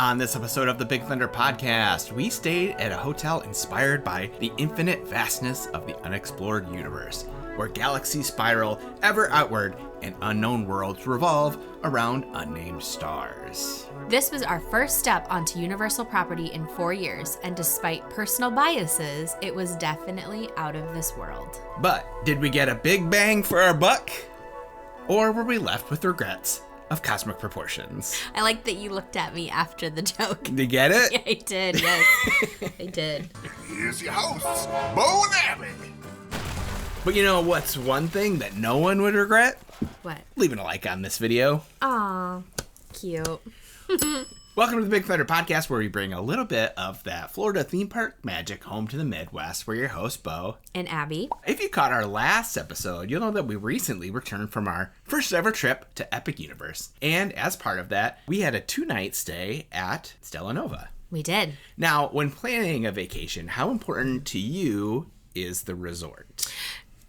On this episode of the Big Thunder Podcast, we stayed at a hotel inspired by the infinite vastness of the unexplored universe, where galaxies spiral ever outward and unknown worlds revolve around unnamed stars. This was our first step onto Universal property in 4 years, and despite personal biases, it was definitely out of this world. But did we get a big bang for our buck? Or were we left with regrets of cosmic proportions? I like that you looked at me after the joke. Did you get it? Yeah, I did, yes. I did. Here's your hosts, Bo and Abby. But you know what's one thing that no one would regret? What? Leaving a like on this video. Aw, cute. Welcome to the Big Thunder Podcast, where we bring a little bit of that Florida theme park magic home to the Midwest. We're your hosts, Bo And Abby. If you caught our last episode, you'll know that we recently returned from our first ever trip to Epic Universe. And as part of that, we had a 2-night stay at Stella Nova. We did. Now, when planning a vacation, how important to you is the resort?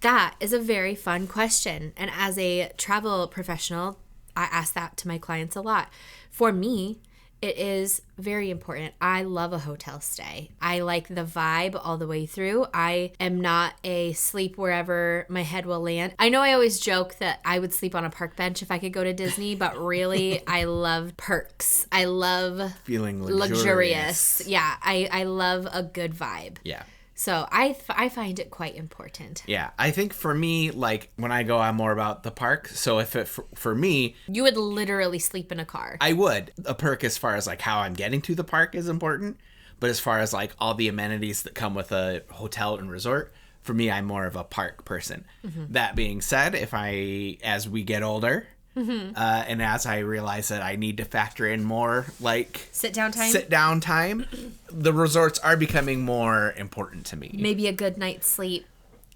That is a very fun question. And as a travel professional, I ask that to my clients a lot. For me, it is very important. I love a hotel stay. I like the vibe all the way through. I am not a sleep wherever my head will land. I know I always joke that I would sleep on a park bench if I could go to Disney, but really, I love perks. I love feeling luxurious. Yeah, I love a good vibe. Yeah. So I find it quite important. Yeah, I think for me, like, when I go, I'm more about the park. So if it, for me... You would literally sleep in a car. I would. A perk as far as, like, how I'm getting to the park is important. But as far as, like, all the amenities that come with a hotel and resort, for me, I'm more of a park person. Mm-hmm. That being said, as we get older... Mm-hmm. And as I realize that I need to factor in more, like... Sit down time. The resorts are becoming more important to me. Maybe a good night's sleep.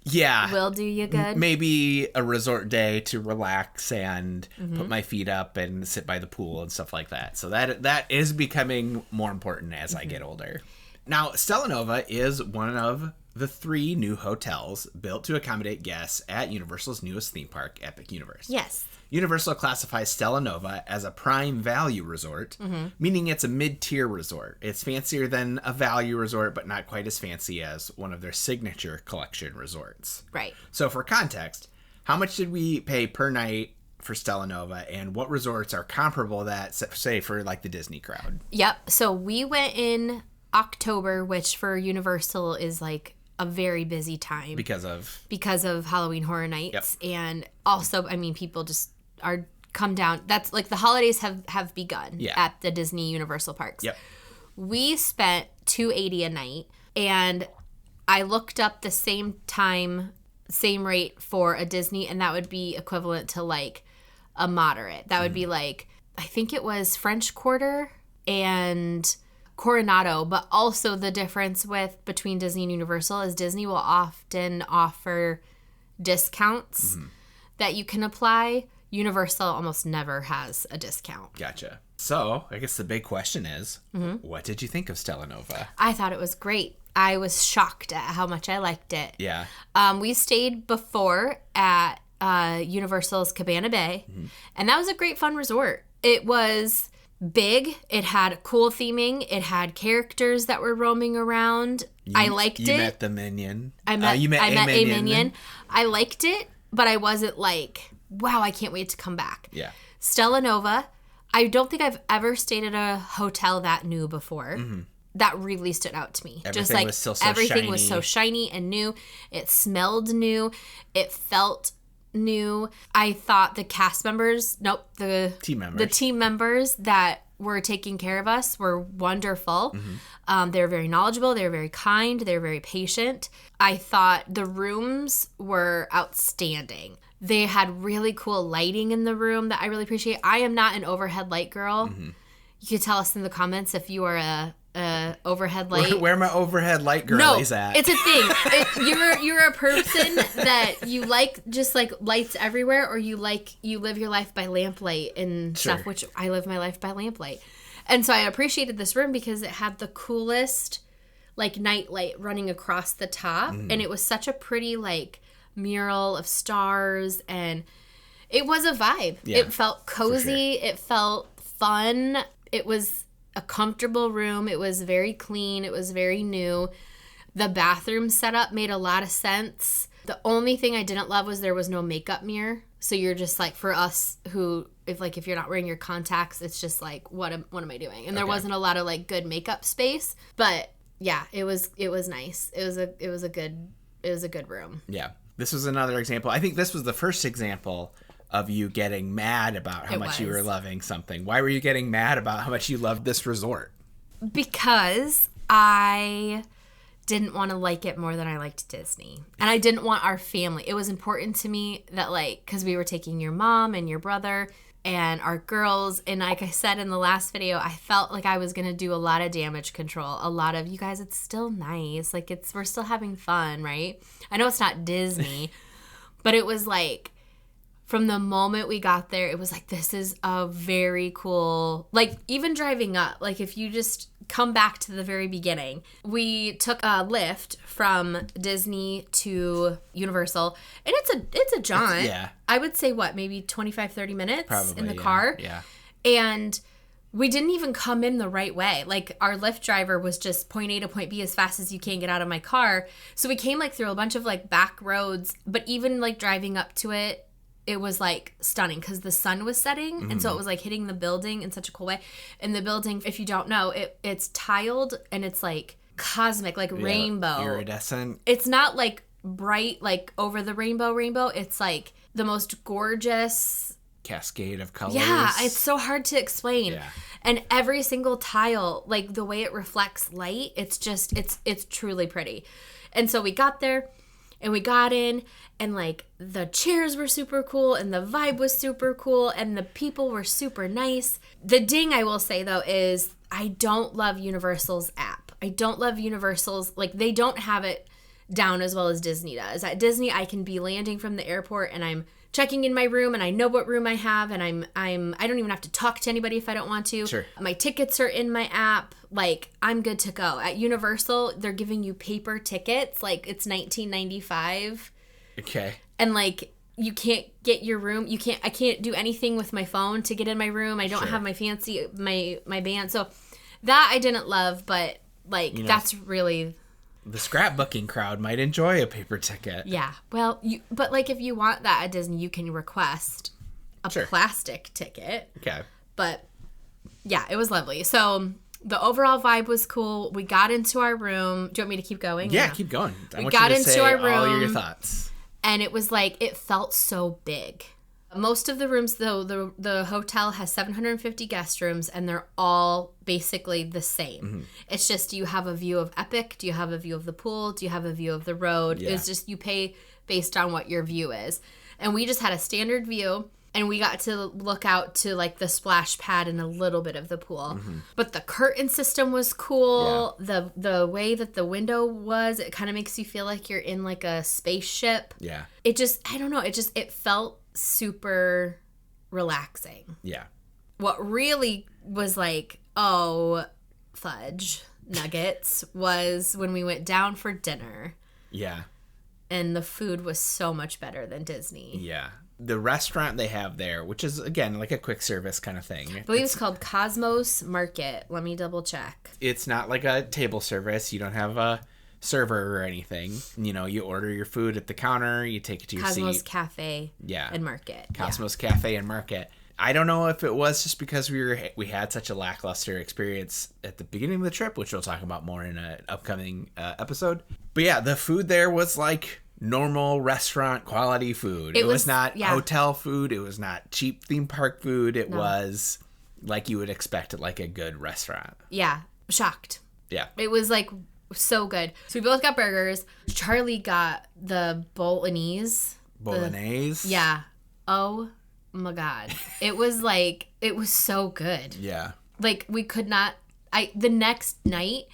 Yeah. Will do you good. Maybe a resort day to relax and put my feet up and sit by the pool and stuff like that. So that is becoming more important as I get older. Now, Stella Nova is one of the 3 new hotels built to accommodate guests at Universal's newest theme park, Epic Universe. Yes. Universal classifies Stella Nova as a prime value resort, meaning it's a mid-tier resort. It's fancier than a value resort, but not quite as fancy as one of their signature collection resorts. Right. So for context, how much did we pay per night for Stella Nova, and what resorts are comparable that, say, for like the Disney crowd? Yep. So we went in October, which for Universal is like a very busy time. Because of Halloween Horror Nights. Yep. And also, I mean, people just are come down. That's like the holidays have begun at the Disney Universal parks. Yep. We spent $280 a night, and I looked up the same rate for a Disney, and that would be equivalent to like a moderate. That would be like, I think it was French Quarter and Coronado, but also the difference between Disney and Universal is Disney will often offer discounts that you can apply. Universal almost never has a discount. Gotcha. So, I guess the big question is, what did you think of Stella Nova? I thought it was great. I was shocked at how much I liked it. Yeah. We stayed before at Universal's Cabana Bay, and that was a great fun resort. It was big. It had cool theming. It had characters that were roaming around. I liked it. You met the minion. I met a minion. I liked it, but I wasn't like, wow, I can't wait to come back. Yeah. Stella Nova, I don't think I've ever stayed at a hotel that new before. That really stood out to me. Everything was still so everything shiny. was so shiny and new. It smelled new. It felt new. I thought the team members that were taking care of us were wonderful. They were very knowledgeable. They were very kind. They were very patient. I thought the rooms were outstanding. They had really cool lighting in the room that I really appreciate. I am not an overhead light girl. You could tell us in the comments if you are a overhead light. Where my overhead light girlies at? It's a thing. You're a person that you like just like lights everywhere, or you live your life by lamplight and stuff, which I live my life by lamplight. And so I appreciated this room because it had the coolest like night light running across the top, and it was such a pretty like mural of stars, and it was a vibe. It felt cozy. It felt fun. It was a comfortable room. It was very clean. It was very new. The bathroom setup made a lot of sense. The only thing I didn't love was there was no makeup mirror. So you're just like, for us who, if you're not wearing your contacts, it's just like, what am I doing? And there wasn't a lot of like good makeup space. But yeah, it was nice. It was a good room. Yeah. This was another example. I think this was the first example of you getting mad about how much you were loving something. Why were you getting mad about how much you loved this resort? Because I didn't want to like it more than I liked Disney. And I didn't want our family. It was important to me that, like, because we were taking your mom and your brother and our girls. And like I said in the last video, I felt like I was going to do a lot of damage control. A lot of, you guys, it's still nice. Like, we're still having fun, right? I know it's not Disney, but it was like, from the moment we got there, it was like, this is a very cool, like, even driving up, like, if you just come back to the very beginning, we took a lift from Disney to Universal, and it's a jaunt. I would say, maybe 25, 30 minutes probably, in the car. Yeah. And we didn't even come in the right way. Like, our Lyft driver was just point A to point B as fast as you can get out of my car. So we came, like, through a bunch of, like, back roads, but even, like, driving up to it, it was like stunning because the sun was setting, and so it was like hitting the building in such a cool way. And the building, if you don't know, it's tiled and it's like cosmic, like rainbow, iridescent. It's not like bright, like over the rainbow. It's like the most gorgeous cascade of colors. Yeah, it's so hard to explain. Yeah. And every single tile, like the way it reflects light, it's just it's truly pretty. And so we got there. And we got in, and, like, the chairs were super cool, and the vibe was super cool, and the people were super nice. The ding, I will say, though, is I don't love Universal's app. I don't love Universal's, like, they don't have it down as well as Disney does. At Disney, I can be landing from the airport, and I'm checking in my room, and I know what room I have, and I don't even have to talk to anybody if I don't want to. Sure. My tickets are in my app. Like, I'm good to go. At Universal, they're giving you paper tickets. Like, it's $19.95. Okay. And, like, you can't get your room. I can't do anything with my phone to get in my room. I don't have my fancy, my band. So that I didn't love, but, like, that's really... The scrapbooking crowd might enjoy a paper ticket. Yeah. Well, but, like, if you want that at Disney, you can request a plastic ticket. Okay. But, yeah, it was lovely. So... The overall vibe was cool. We got into our room. Do you want me to keep going? Yeah, keep going. We got into our room. All your thoughts. And it was like, it felt so big. Most of the rooms, though, the hotel has 750 guest rooms, and they're all basically the same. Mm-hmm. It's just, do you have a view of Epic? Do you have a view of the pool? Do you have a view of the road? Yeah. It's just, you pay based on what your view is. And we just had a standard view. And we got to look out to, like, the splash pad and a little bit of the pool. Mm-hmm. But the curtain system was cool. Yeah. The way that the window was, it kind of makes you feel like you're in, like, a spaceship. Yeah. It just, I don't know. It felt super relaxing. Yeah. What really was like, oh, fudge nuggets was when we went down for dinner. Yeah. And the food was so much better than Disney. Yeah. The restaurant they have there, which is, again, like a quick service kind of thing. I believe it's called Cosmos Market. Let me double check. It's not like a table service. You don't have a server or anything. You know, you order your food at the counter. You take it to your seat. Cosmos Cafe and Market. Cosmos Cafe and Market. I don't know if it was just because we had such a lackluster experience at the beginning of the trip, which we'll talk about more in an upcoming episode. But yeah, the food there was like... normal restaurant quality food. It was not hotel food. It was not cheap theme park food. It was like you would expect at like a good restaurant. Yeah. Shocked. Yeah. It was like so good. So we both got burgers. Charlie got the bolognese. Yeah. Oh my God. It was like, it was so good. Yeah. Like we could not, the next night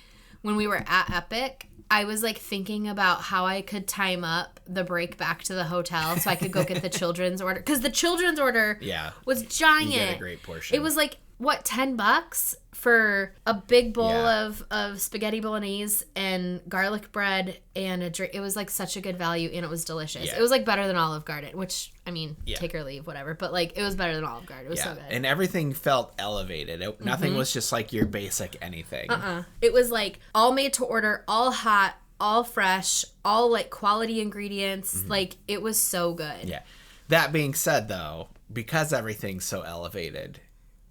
when we were at Epic, I was, like, thinking about how I could time up the break back to the hotel so I could go get the children's order. Because the children's order was giant. You get a great portion. It was, like, $10 for a big bowl Yeah. of spaghetti bolognese and garlic bread and a drink. It was like such a good value, and it was delicious. Yeah. It was like better than Olive Garden, which, I mean, Yeah. take or leave, whatever. But like, it was better than Olive Garden. It was so good. And everything felt elevated. Nothing was just like your basic anything. It was like all made to order, all hot, all fresh, all like quality ingredients. Like, it was so good. Yeah. That being said, though, because everything's so elevated,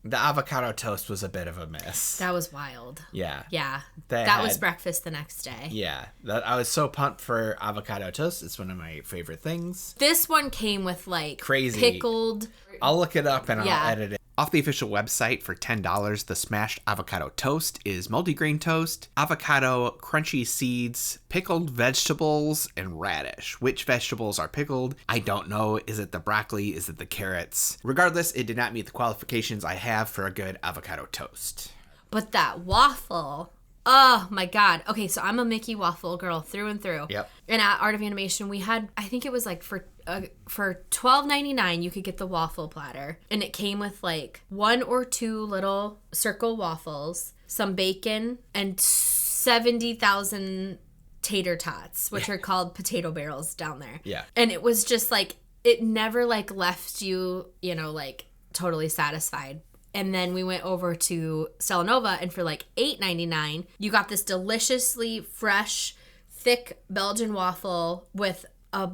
the avocado toast was a bit of a miss. That was wild. Yeah. Yeah. They That was had- breakfast the next day. Yeah. I was so pumped for avocado toast. It's one of my favorite things. This one came with like Crazy. pickled. I'll look it up and Yeah. I'll edit it. Off the official website for $10, the smashed avocado toast is multigrain toast, avocado crunchy seeds, pickled vegetables, and radish. Which vegetables are pickled? I don't know. Is it the broccoli? Is it the carrots? Regardless, it did not meet the qualifications I have for a good avocado toast. But that waffle. Oh my God. Okay, so I'm a Mickey waffle girl through and through. Yep. And at Art of Animation, we had, I think it was like for $12.99, you could get the waffle platter. And it came with like 1 or 2 little circle waffles, some bacon, and 70,000 tater tots, which are called potato barrels down there. Yeah. And it was just like, it never like left you, like totally satisfied. And then we went over to Stella Nova, and for like $8.99, you got this deliciously fresh, thick Belgian waffle with a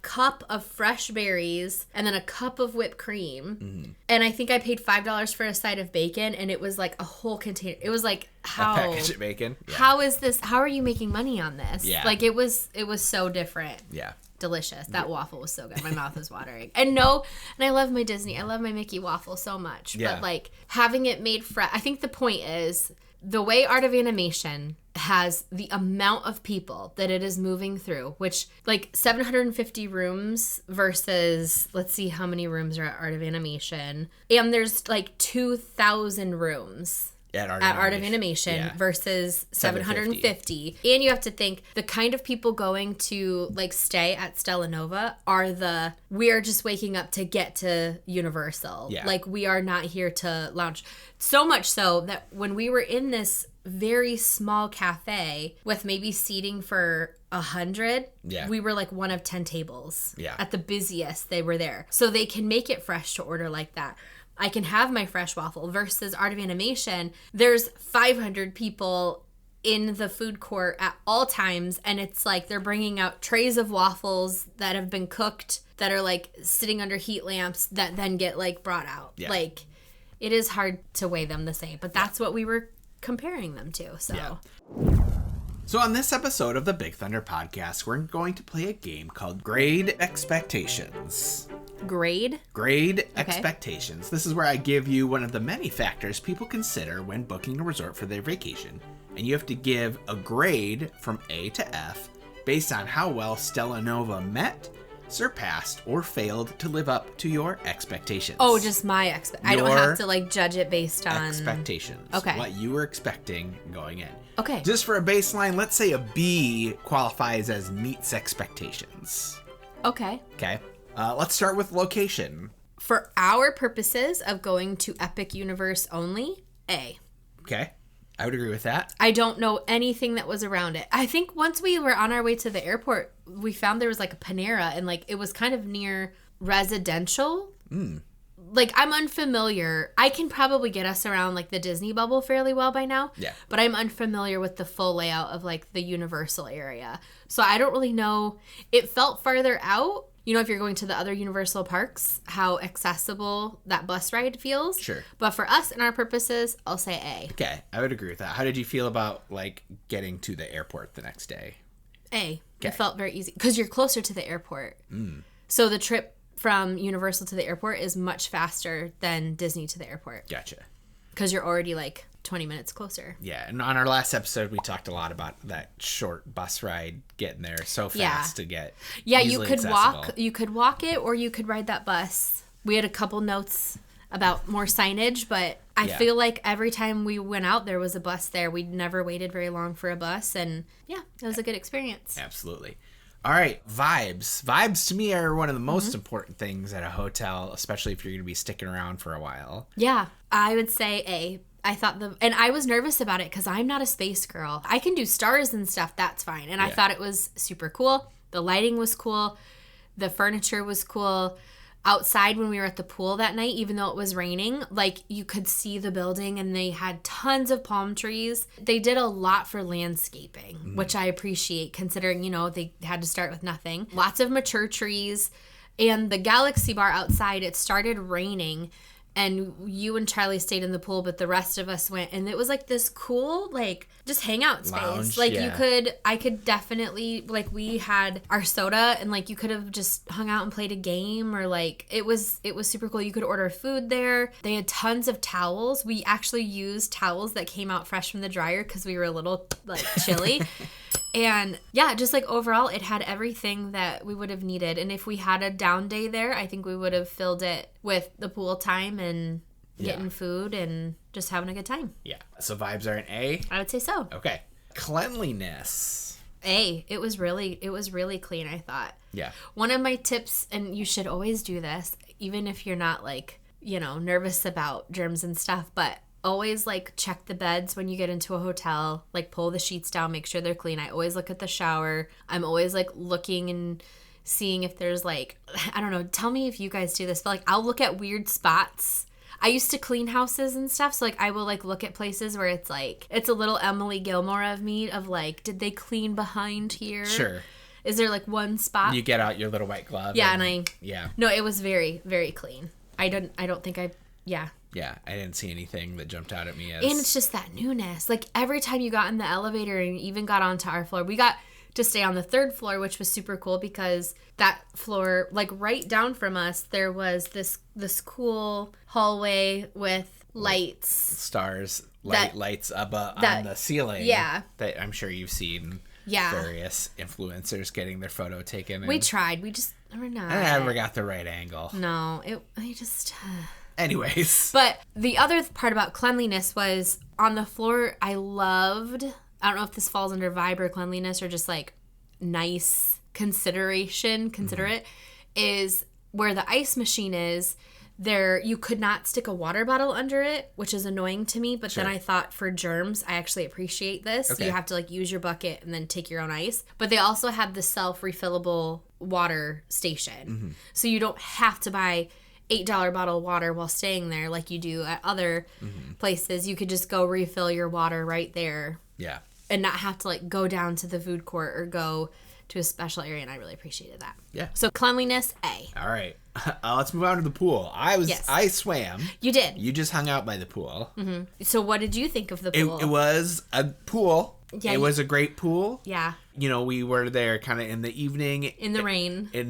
cup of fresh berries and then a cup of whipped cream. And I think I paid $5 for a side of bacon, and it was like a whole container. It was like, how? A package of bacon. Yeah. How is this? How are you making money on this? Yeah. Like, it was so different. Yeah. Delicious. That waffle was so good. My mouth is watering. And I love my Disney. I love my Mickey waffle so much. Yeah. But like having it made fresh, I think the point is the way Art of Animation has the amount of people that it is moving through, which like 750 rooms versus, let's see how many rooms are at Art of Animation. And there's like 2,000 rooms At Art of Animation Yeah. versus 750. And you have to think the kind of people going to like stay at Stella Nova are we are just waking up to get to Universal. Yeah. Like, we are not here to lounge. So much so that when we were in this very small cafe with maybe seating for 100, Yeah. we were like one of 10 tables. Yeah. At the busiest they were there. So they can make it fresh to order like that. I can have my fresh waffle versus Art of Animation. There's 500 people in the food court at all times, and it's like they're bringing out trays of waffles that have been cooked that are like sitting under heat lamps that then get like brought out. Yeah. Like, it is hard to weigh them the same, but that's what we were comparing them to. So Yeah. So on this episode of the Big Thunder Podcast, we're going to play a game called Grade Expectations. grade. Grade Expectations. This is where I give you one of the many factors people consider when booking a resort for their vacation, and you have to give a grade from A to F based on how well Stella Nova met, surpassed, or failed to live up to your expectations. Oh, just my I don't Your have to like judge it based on expectations. Okay. What you were expecting going in. Okay. Just for a baseline, let's say a B qualifies as meets expectations. Okay. Okay. Let's start with location. For our purposes of going to Epic Universe only, A. Okay. I would agree with that. I don't know anything that was around it. I think once we were on our way to the airport, we found there was like a Panera, and like it was kind of near residential. Like, I'm unfamiliar. I can probably get us around like the Disney bubble fairly well by now. Yeah. But I'm unfamiliar with the full layout of like the Universal area. So I don't really know. It felt farther out. You know, if you're going to the other Universal parks, how accessible that bus ride feels. Sure. But for us and our purposes, I'll say A. Okay. I would agree with that. How did you feel about like getting to the airport the next day? A. Okay. It felt very easy because you're closer to the airport. So the trip from Universal to the airport is much faster than Disney to the airport Gotcha. because you're already like 20 minutes closer. Yeah. And on our last episode, we talked a lot about that short bus ride getting there so fast to get. Yeah, you easily could accessible. walk. You could walk it, or you could ride that bus. We had a couple notes about more signage, but I Yeah. feel like every time we went out, there was a bus there. We never waited very long for a bus, and yeah, it was a good experience. Absolutely. All right, vibes. Vibes to me are one of the most important things at a hotel, especially if you're going to be sticking around for a while. Yeah, I would say A. And I was nervous about it because I'm not a space girl. I can do stars and stuff, that's fine. And I thought it was super cool. The lighting was cool. The furniture was cool. Outside when we were at the pool that night, even though it was raining, like you could see the building and they had tons of palm trees. They did a lot for landscaping, which I appreciate considering, they had to start with nothing. Lots of mature trees. And the Galaxy Bar outside, it started raining. And you and Charlie stayed in the pool, but the rest of us went. And it was like this cool, like, just hangout space. Lounge, like, yeah. I could definitely, like, we had our soda and, like, you could have just hung out and played a game or, like, it was super cool. You could order food there. They had tons of towels. We actually used towels that came out fresh from the dryer because we were a little, like, chilly. And yeah, just like overall, it had everything that we would have needed. And if we had a down day there, I think we would have filled it with the pool time and getting food and just having a good time. Yeah. So vibes are an A? I would say so. Okay. Cleanliness. A. It was really clean, I thought. Yeah. One of my tips, and you should always do this, even if you're not like, nervous about germs and stuff, but always like check the beds when you get into a hotel, like pull the sheets down, make sure they're clean. I always look at the shower. I'm always like looking and seeing if there's like, I don't know, tell me if you guys do this, but like I'll look at weird spots. I used to clean houses and stuff, so like I will like look at places where it's like, it's a little Emily Gilmore of me of like, did they clean behind here? Sure. Is there like one spot? You get out your little white glove. Yeah, No, it was very, very clean. I don't think Yeah, I didn't see anything that jumped out at me as... And it's just that newness. Like, every time you got in the elevator and even got onto our floor, we got to stay on the 3rd floor, which was super cool because that floor, like, right down from us, there was this cool hallway with lights. Stars, lights up on the ceiling. Yeah. That I'm sure you've seen various influencers getting their photo taken. We tried. We just never know. I never got the right angle. No, I just... Anyways. But the other part about cleanliness was on the floor, I don't know if this falls under vibe or cleanliness or just like nice considerate, is where the ice machine is. There, you could not stick a water bottle under it, which is annoying to me. But then I thought for germs, I actually appreciate this. Okay. You have to like use your bucket and then take your own ice. But they also have the self-refillable water station. Mm-hmm. So you don't have to buy $8 bottle of water while staying there like you do at other places. You could just go refill your water right there. Yeah. And not have to like go down to the food court or go to a special area, and I really appreciated that. Yeah. So cleanliness, A. All right. Let's move on to the pool. I swam. You did. You just hung out by the pool. Mm-hmm. So what did you think of the pool? It was a pool. Yeah, it was a great pool. Yeah. We were there kind of in the evening. In the rain. It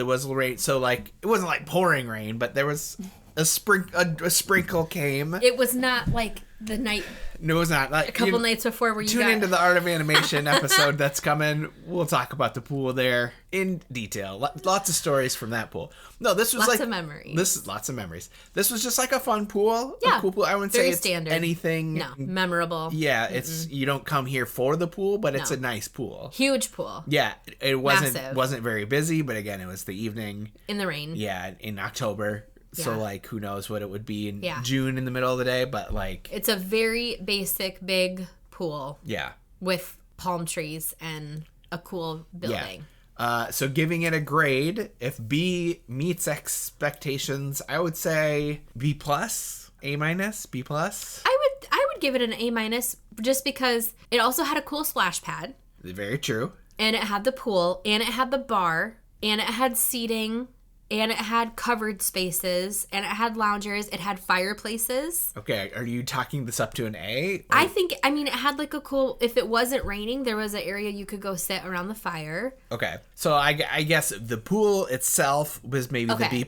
was rain. So, like, it wasn't like pouring rain, but there was a sprinkle came. It was not like the night. No, it was not. Like, a couple nights before where you tune into the Art of Animation episode that's coming. We'll talk about the pool there in detail. Lots of stories from that pool. No, this was lots of memories. Lots of memories. This was just like a fun pool. Yeah. A cool pool. I wouldn't very say it's standard. anything. No, memorable. Yeah, it's you don't come here for the pool, but it's a nice pool. Huge pool. Yeah, it Massive. wasn't very busy, but again, it was the evening. In the rain. Yeah, in October. Yeah. So, like, who knows what it would be in June in the middle of the day, but, like... It's a very basic, big pool. Yeah. With palm trees and a cool building. Yeah. So, giving it a grade, if B meets expectations, I would say B+, A-, B+. I would give it an A- just because it also had a cool splash pad. Very true. And it had the pool, and it had the bar, and it had seating... And it had covered spaces, and it had loungers, it had fireplaces. Okay, are you talking this up to an A? Or? I mean, it had like a cool, if it wasn't raining, there was an area you could go sit around the fire. Okay, so I guess the pool itself was maybe the B+.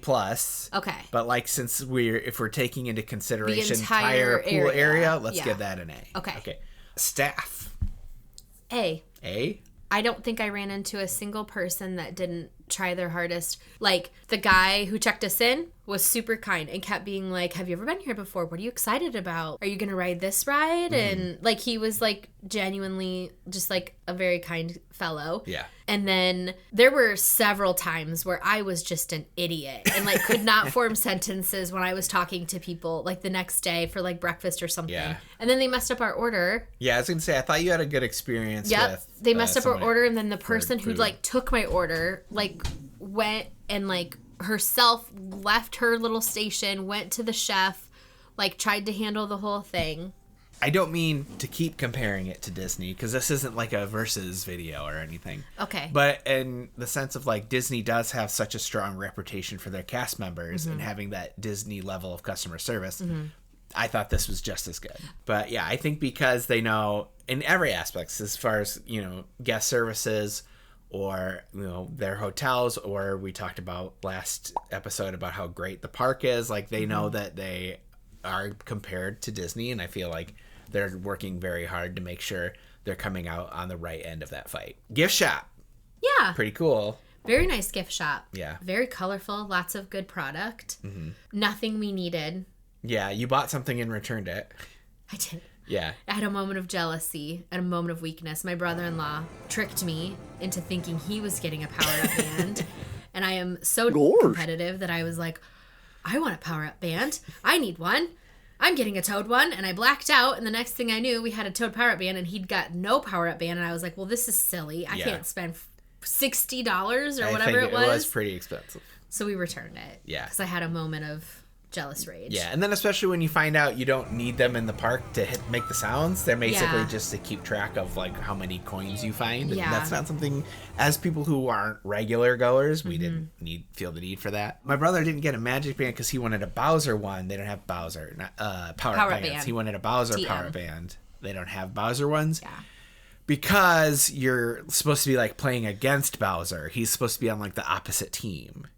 Okay. But like, if we're taking into consideration the entire pool area, let's give that an A. Okay. Staff. A. A? I don't think I ran into a single person that didn't try their hardest. Like, the guy who checked us in was super kind and kept being like, have you ever been here before? What are you excited about? Are you going to ride this ride? And, like, he was, like, genuinely just, like, a very kind fellow. Yeah. And then there were several times where I was just an idiot and, like, could not form sentences when I was talking to people, like, the next day for, like, breakfast or something. Yeah. And then they messed up our order. Yeah, I was going to say, I thought you had a good experience with... They messed up our someone order, and then the person who, food. like, took my order, like, went and, like, herself left her little station, went to the chef, like, tried to handle the whole thing. I don't mean to keep comparing it to Disney, because this isn't like a versus video or anything. Okay. But in the sense of, like, Disney does have such a strong reputation for their cast members and having that Disney level of customer service, I thought this was just as good. But yeah, I think because they know in every aspect, as far as, you know, guest services or, you know, their hotels, or we talked about last episode about how great the park is, like, they know that they are compared to Disney, and I feel like they're working very hard to make sure they're coming out on the right end of that fight. Gift shop. Yeah. Pretty cool. Very nice gift shop. Yeah. Very colorful. Lots of good product. Nothing we needed. Yeah, you bought something and returned it. I did. Yeah. I had a moment of jealousy and a moment of weakness. My brother-in-law tricked me into thinking he was getting a power-up band. And I am so competitive that I was like, I want a power-up band. I need one. I'm getting a Toad one. And I blacked out. And the next thing I knew, we had a Toad power-up band and he'd got no power-up band. And I was like, well, this is silly. I can't spend $60 or whatever it was. It was pretty expensive. So we returned it. Yeah. Because I had a moment of jealous rage. Yeah, and then especially when you find out you don't need them in the park to make the sounds, they're basically just to keep track of, like, how many coins you find. And that's not something, as people who aren't regular goers, we didn't feel the need for that. My brother didn't get a Magic Band because he wanted a Bowser one. They don't have Bowser, power bands. Band. He wanted a Bowser TM. power band. They don't have Bowser ones. Yeah. Because you're supposed to be, like, playing against Bowser. He's supposed to be on, like, the opposite team.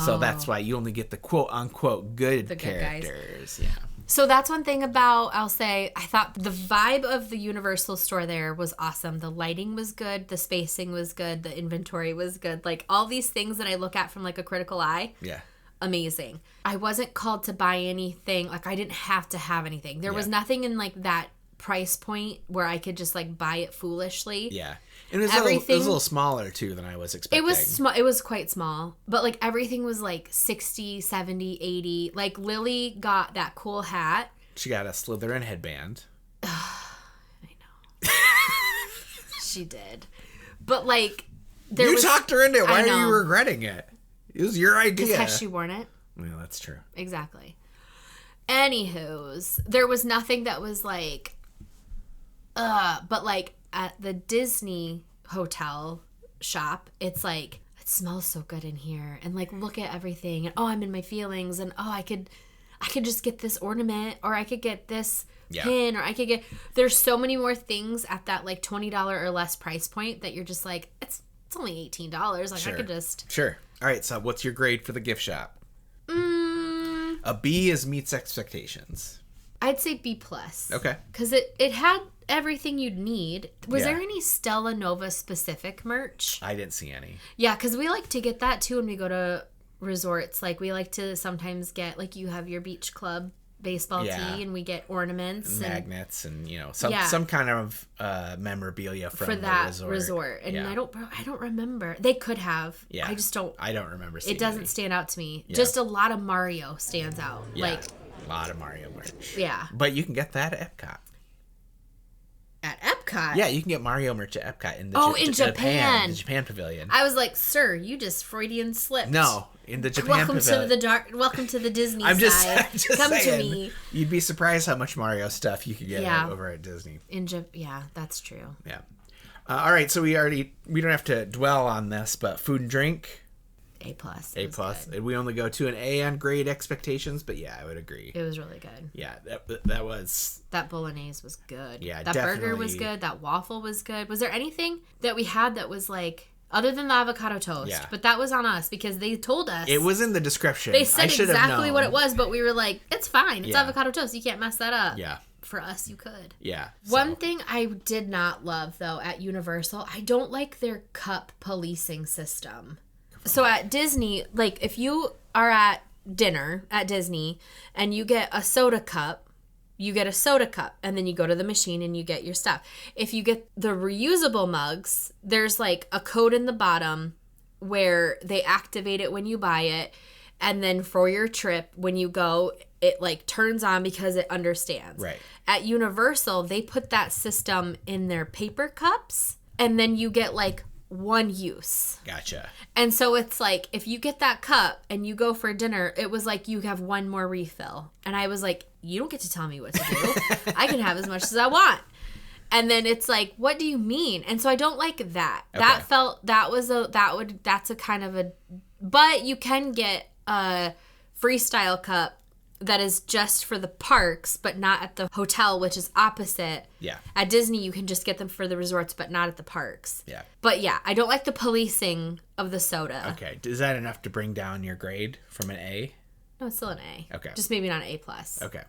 So that's why you only get the quote-unquote good characters. Yeah. So that's one thing about, I'll say, I thought the vibe of the Universal store there was awesome. The lighting was good. The spacing was good. The inventory was good. Like, all these things that I look at from, like, a critical eye. Yeah. Amazing. I wasn't called to buy anything. Like, I didn't have to have anything. There was nothing in, like, that price point where I could just, like, buy it foolishly. Yeah. And it was a little smaller, too, than I was expecting. It was small. It was quite small. But, like, everything was, like, 60, 70, 80. Like, Lily got that cool hat. She got a Slytherin headband. I know. She did. But, like, you talked her into it. Why are you regretting it? It was your idea. Because has she worn it? Well, that's true. Exactly. Anywho's, there was nothing that was, like, but, like, at the Disney hotel shop, it's like, it smells so good in here, and, like, look at everything, and oh, I'm in my feelings, and oh, I could just get this ornament, or I could get this pin, or I could get, there's so many more things at that, like, $20 or less price point that you're just like, it's only $18, like, I could just. Sure. All right, so what's your grade for the gift shop? A B is meets expectations. I'd say B+. Okay. Because it had everything you'd need. Was there any Stella Nova specific merch? I didn't see any. Yeah, because we like to get that too when we go to resorts. Like, we like to sometimes get, like, you have your beach club baseball tee, and we get ornaments and magnets and, you know, some kind of memorabilia from for that the resort. And I don't remember. They could have. Yeah. I don't remember seeing it doesn't stand out to me. Yeah. Just a lot of Mario stands out. Yeah. Like, a lot of Mario merch. Yeah. But you can get that at Epcot. At Epcot? Yeah, you can get Mario merch at Epcot in Japan. The Japan Pavilion. I was like, sir, you just Freudian slipped. No, in the Japan Pavilion. Welcome to the Disney I'm just Come saying, to me. You'd be surprised how much Mario stuff you could get over at Disney. Yeah, that's true. Yeah. All right, so we don't have to dwell on this, but food and drink. A+. A+. We only go to an A on grade expectations, but yeah, I would agree. It was really good. Yeah, that was... That bolognese was good. Yeah, that burger was good. That waffle was good. Was there anything that we had that was, like, other than the avocado toast? Yeah. But that was on us because they told us. It was in the description. They said exactly what it was, but we were like, it's fine. It's avocado toast. You can't mess that up. Yeah. For us, you could. Yeah. One thing I did not love, though, at Universal, I don't like their cup policing system. So at Disney, like if you are at dinner at Disney and you get a soda cup, and then you go to the machine and you get your stuff. If you get the reusable mugs, there's like a code in the bottom where they activate it when you buy it. And then for your trip, when you go, it like turns on because it understands. Right. At Universal, they put that system in their paper cups, and then you get like one use. Gotcha. And so it's like, if you get that cup and you go for dinner, it was like you have one more refill. And I was like, you don't get to tell me what to do. I can have as much as I want. And then it's like, what do you mean? And so I don't like that. Okay. That's a kind of a, but you can get a freestyle cup that is just for the parks, but not at the hotel, which is opposite. Yeah. At Disney, you can just get them for the resorts, but not at the parks. Yeah. But yeah, I don't like the policing of the soda. Okay. Is that enough to bring down your grade from an A? No, it's still an A. Okay. Just maybe not an A+. Okay.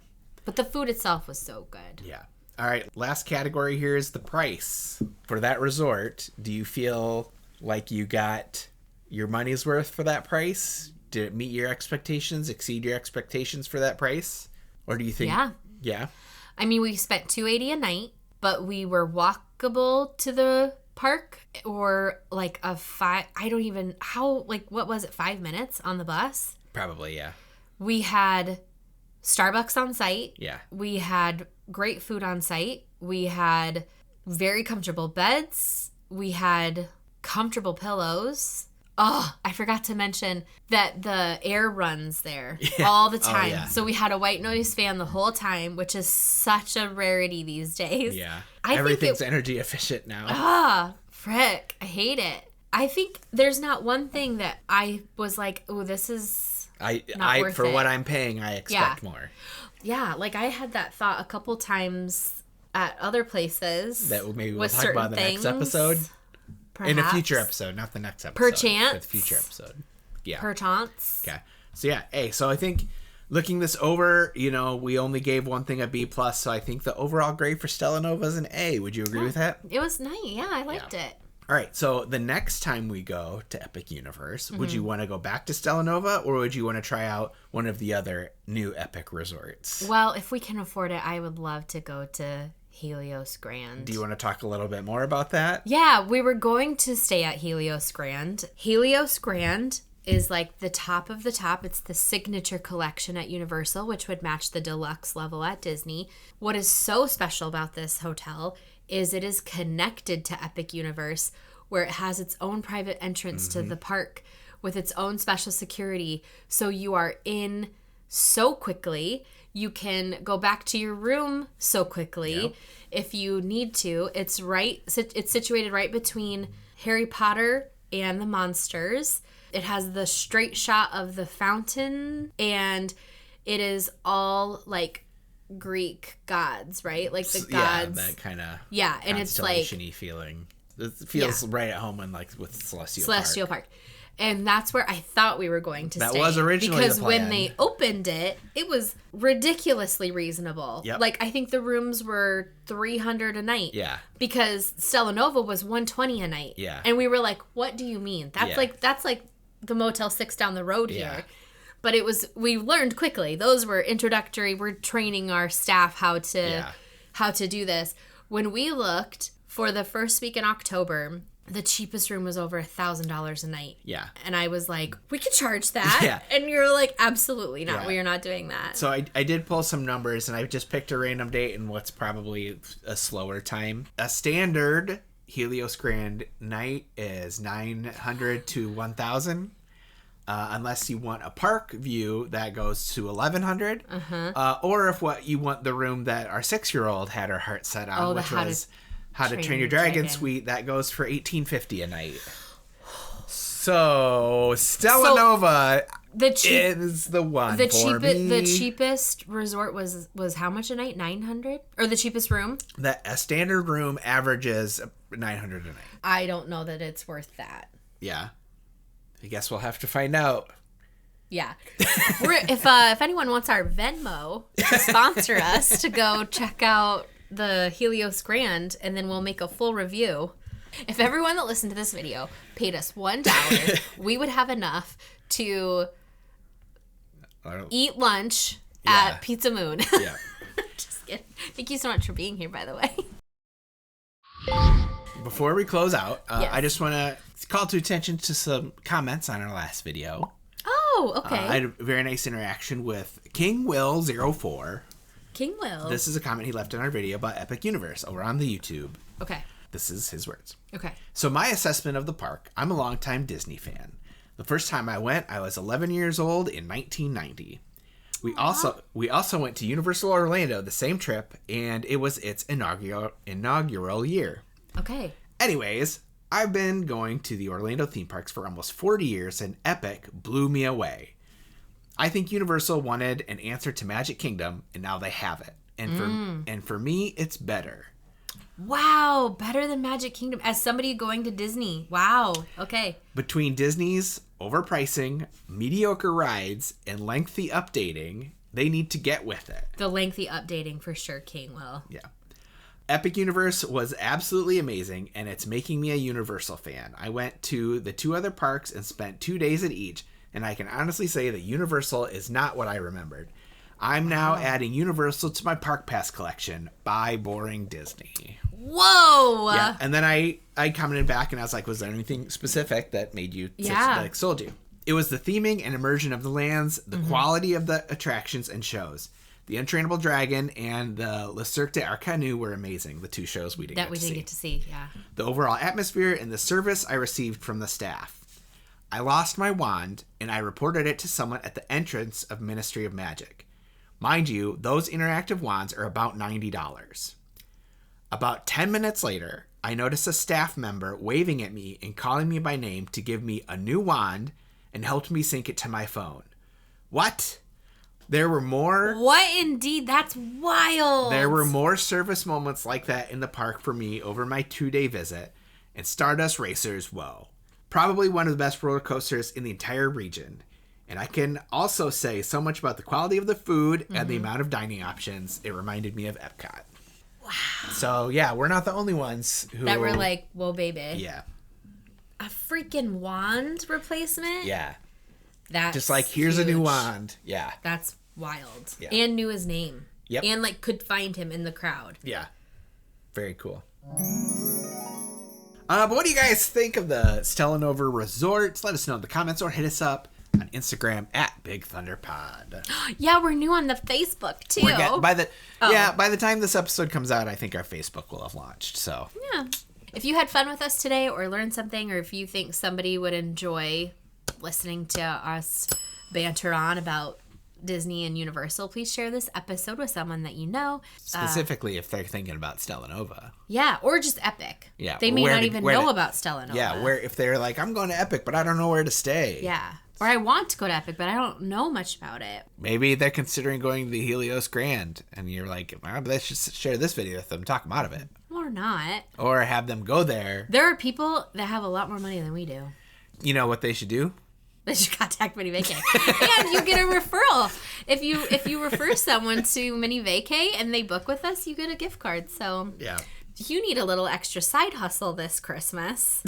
But the food itself was so good. Yeah. All right. Last category here is the price. For that resort, do you feel like you got your money's worth for that price? Did it meet your expectations, exceed your expectations for that price? Or do you think... Yeah. Yeah? I mean, we spent $280 a night, but we were walkable to the park, or like what was it, 5 minutes on the bus? Probably, yeah. We had Starbucks on site. Yeah. We had great food on site. We had very comfortable beds. We had comfortable pillows. Oh, I forgot to mention that the air runs there all the time. Yeah. So we had a white noise fan the whole time, which is such a rarity these days. Yeah. I Everything's think energy efficient now. Frick. I hate it. I think there's not one thing that I was like, oh, this is not worth for it. what I'm paying, I expect more. Yeah, like I had that thought a couple times at other places. That maybe we'll with talk about in the next episode. Perhaps. In a future episode, not the next episode. Perchance. But the future episode. Yeah. Perchance. Okay. So yeah, hey, so I think looking this over, we only gave one thing a B+, so I think the overall grade for Stella Nova is an A. Would you agree with that? It was nice. Yeah, I liked it. All right, so the next time we go to Epic Universe, would you want to go back to Stella Nova, or would you want to try out one of the other new Epic resorts? Well, if we can afford it, I would love to go to Helios Grand. Do you want to talk a little bit more about that? Yeah, we were going to stay at Helios Grand. Helios Grand is like the top of the top. It's the signature collection at Universal, which would match the deluxe level at Disney. What is so special about this hotel is it is connected to Epic Universe, where it has its own private entrance to the park with its own special security. So you are in so quickly. You can go back to your room so quickly if you need to. It's situated right between Harry Potter and the monsters. It has the straight shot of the fountain, and it is all like Greek gods, right? Like the gods. Yeah, that kind of and it's like constellation-y feeling. It feels right at home with Celestial Park. And that's where I thought we were going to stay. That was originally because the plan. when they opened it, it was ridiculously reasonable. Yep. Like I think the rooms were $300 a night. Yeah. Because Stella Nova was $120 a night. Yeah. And we were like, "What do you mean? That's like the Motel 6 down the road here." But we learned quickly. Those were introductory. We're training our staff how to do this. When we looked for the first week in October, the cheapest room was over $1,000 a night. Yeah. And I was like, we could charge that. Yeah. And you're like, absolutely not. Yeah. We are not doing that. So I did pull some numbers, and I just picked a random date and what's probably a slower time. A standard Helios Grand night is $900 to $1,000. Unless you want a park view, that goes to $1,100. Or if you want the room that our 6-year-old had her heart set on, which was How to Train Your Dragon Suite, that goes for $1,850 a night. So Stella Nova is the one for me. The cheapest resort was how much a night? $900? Or the cheapest room? A standard room averages $900 a night. I don't know that it's worth that. Yeah. I guess we'll have to find out. Yeah. If anyone wants our Venmo to sponsor us to go check out the Helios Grand, and then we'll make a full review. If everyone that listened to this video paid us $1, we would have enough to eat lunch at Pizza Moon. Yeah. Just kidding. Thank you so much for being here, by the way. Before we close out, Yes. I just want to call to attention to some comments on our last video. Oh, okay. I had a very nice interaction with King Will 04. King Will. This is a comment he left in our video about Epic Universe over on the YouTube. Okay. This is his words. Okay. So my assessment of the park, I'm a longtime Disney fan. The first time I went, I was 11 years old in 1990. We also went to Universal Orlando the same trip, and it was its inaugural year. Okay. Anyways, I've been going to the Orlando theme parks for almost 40 years, and Epic blew me away. I think Universal wanted an answer to Magic Kingdom, and now they have it. And for me, it's better. Wow, better than Magic Kingdom. As somebody going to Disney. Wow. Okay. Between Disney's overpricing, mediocre rides, and lengthy updating, they need to get with it. The lengthy updating for sure, King Will. Yeah. Epic Universe was absolutely amazing, and it's making me a Universal fan. I went to the 2 other parks and spent 2 days at each, and I can honestly say that Universal is not what I remembered. I'm now adding Universal to my Park Pass collection. Bye, boring Disney. Whoa! Yeah, and then I commented back, and I was like, was there anything specific that made you, that sold you? It was the theming and immersion of the lands, the quality of the attractions and shows. The Untrainable Dragon and the Le Cirque d'Arcanu were amazing, the 2 shows we didn't get to see. Yeah. The overall atmosphere and the service I received from the staff. I lost my wand, and I reported it to someone at the entrance of Ministry of Magic. Mind you, those interactive wands are about $90. About 10 minutes later, I noticed a staff member waving at me and calling me by name to give me a new wand and helped me sync it to my phone. What? There were more... What indeed? That's wild. There were more service moments like that in the park for me over my 2-day visit, and Stardust Racers, whoa. Probably one of the best roller coasters in the entire region. And I can also say so much about the quality of the food and the amount of dining options. It reminded me of Epcot. Wow. So, yeah, we're not the only ones who... That were like, whoa, baby. Yeah. A freaking wand replacement? Yeah. That's just like, here's huge. a new wand. Yeah. That's wild. Yeah. And knew his name. Yep. And, like, could find him in the crowd. Yeah. Very cool. But what do you guys think of the Stella Nova Resort? Let us know in the comments or hit us up on Instagram at Big Thunder Pod. Yeah, we're new on the Facebook, too. By the time this episode comes out, I think our Facebook will have launched. So yeah. If you had fun with us today or learned something, or if you think somebody would enjoy listening to us banter on about Disney and Universal, please share this episode with someone that you know. Specifically if they're thinking about Stella Nova. Yeah, or just Epic. Yeah. They may not even know about Stella Nova. Yeah, where if they're like, I'm going to Epic, but I don't know where to stay. Yeah. Or I want to go to Epic, but I don't know much about it. Maybe they're considering going to the Helios Grand, and you're like, well, let's just share this video with them, talk them out of it. Or not. Or have them go there. There are people that have a lot more money than we do. You know what they should do? They should contact Mini Vacay. And you get a referral. If you refer someone to Mini Vacay and they book with us, you get a gift card. So yeah. You need a little extra side hustle this Christmas.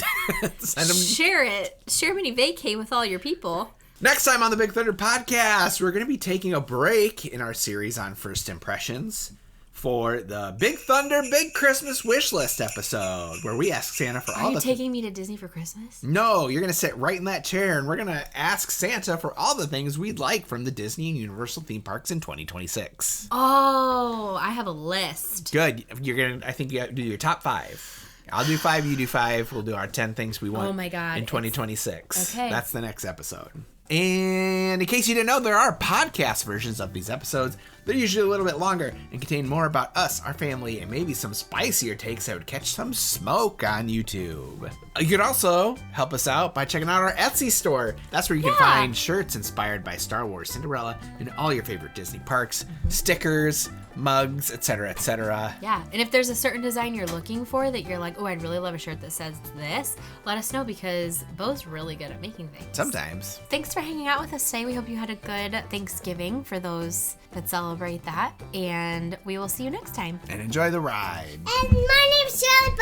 Send them. Share it. Share Mini Vacay with all your people. Next time on the Big Thunder Podcast, we're going to be taking a break in our series on first impressions for the Big Thunder Big Christmas Wish List episode, where we ask Santa for all the... Are you taking me to Disney for Christmas? No, you're going to sit right in that chair, and we're going to ask Santa for all the things we'd like from the Disney and Universal theme parks in 2026. Oh, I have a list. Good. I think you have to do your top 5. I'll do 5, you do 5. We'll do our 10 things we want oh my God. in 2026. Okay. That's the next episode. And in case you didn't know, there are podcast versions of these episodes. They're usually a little bit longer and contain more about us, our family, and maybe some spicier takes that would catch some smoke on YouTube. You could also help us out by checking out our Etsy store. That's where you can find shirts inspired by Star Wars, Cinderella, and all your favorite Disney parks, stickers, mugs, etc., etc. Yeah, and if there's a certain design you're looking for that you're like, oh, I'd really love a shirt that says this, let us know, because Bo's really good at making things. Sometimes. Thanks for hanging out with us today. We hope you had a good Thanksgiving for those that celebrate that, and we will see you next time. And enjoy the ride. And my name's Charlie